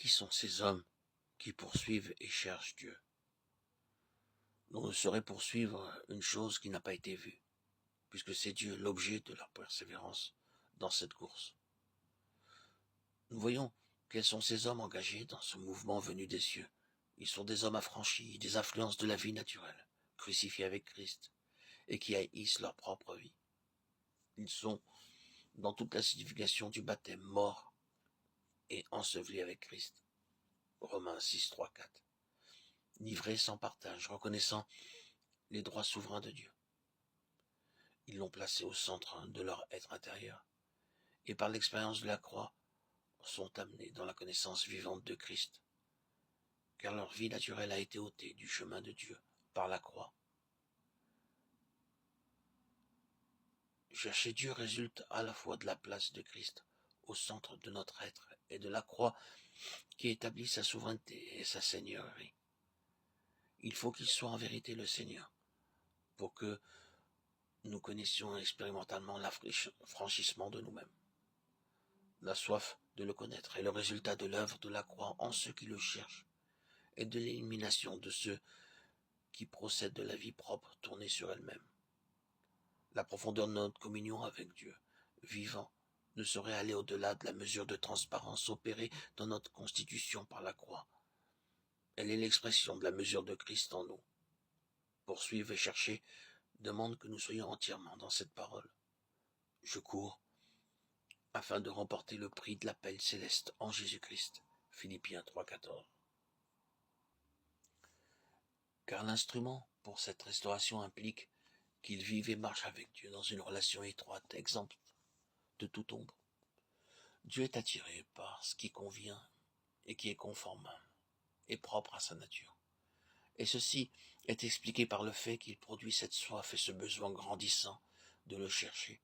Qui sont ces hommes qui poursuivent et cherchent Dieu? On ne saurait poursuivre une chose qui n'a pas été vue, puisque c'est Dieu l'objet de leur persévérance dans cette course. Nous voyons quels sont ces hommes engagés dans ce mouvement venu des cieux. Ils sont des hommes affranchis, des influences de la vie naturelle, crucifiés avec Christ, et qui haïssent leur propre vie. Ils sont, dans toute la signification du baptême, morts et ensevelis avec Christ. Romains 6, 3, 4. Livrés sans partage, reconnaissant les droits souverains de Dieu. Ils l'ont placé au centre de leur être intérieur, et par l'expérience de la croix, sont amenés dans la connaissance vivante de Christ, car leur vie naturelle a été ôtée du chemin de Dieu par la croix. Chercher Dieu résulte à la fois de la place de Christ au centre de notre être et de la croix qui établit sa souveraineté et sa seigneurie. Il faut qu'il soit en vérité le Seigneur pour que nous connaissions expérimentalement l'affranchissement de nous-mêmes. La soif de le connaître est le résultat de l'œuvre de la croix en ceux qui le cherchent et de l'élimination de ceux qui procèdent de la vie propre tournée sur elle-même. La profondeur de notre communion avec Dieu, vivant, ne saurait aller au-delà de la mesure de transparence opérée dans notre constitution par la croix. Elle est l'expression de la mesure de Christ en nous. Poursuivre et chercher demande que nous soyons entièrement dans cette parole. Je cours afin de remporter le prix de l'appel céleste en Jésus-Christ. Philippiens 3,14. Car l'instrument pour cette restauration implique qu'il vive et marche avec Dieu dans une relation étroite, exempte de toute ombre. Dieu est attiré par ce qui convient et qui est conforme et propre à sa nature. Et ceci est expliqué par le fait qu'il produit cette soif et ce besoin grandissant de le chercher,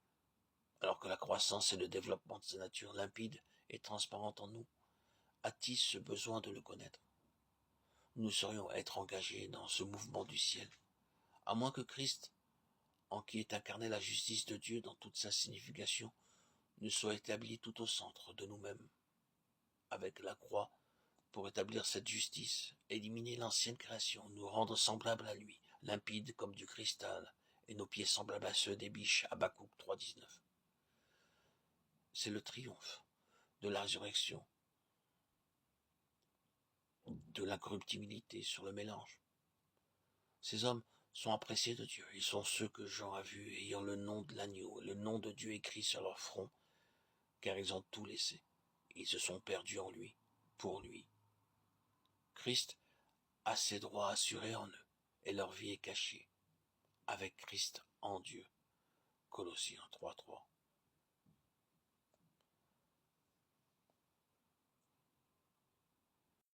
alors que la croissance et le développement de sa nature limpide et transparente en nous attise ce besoin de le connaître. Nous saurions être engagés dans ce mouvement du ciel, à moins que Christ, en qui est incarnée la justice de Dieu dans toute sa signification, ne soit établi tout au centre de nous-mêmes, avec la croix, pour établir cette justice, éliminer l'ancienne création, nous rendre semblables à lui, limpides comme du cristal, et nos pieds semblables à ceux des biches, Habakkuk 3,19. C'est le triomphe de la résurrection, de l'incorruptibilité sur le mélange. Ces hommes sont appréciés de Dieu, ils sont ceux que Jean a vus ayant le nom de l'agneau, le nom de Dieu écrit sur leur front, car ils ont tout laissé. Ils se sont perdus en lui, pour lui. Christ a ses droits assurés en eux, et leur vie est cachée, avec Christ en Dieu. Colossiens 3.3.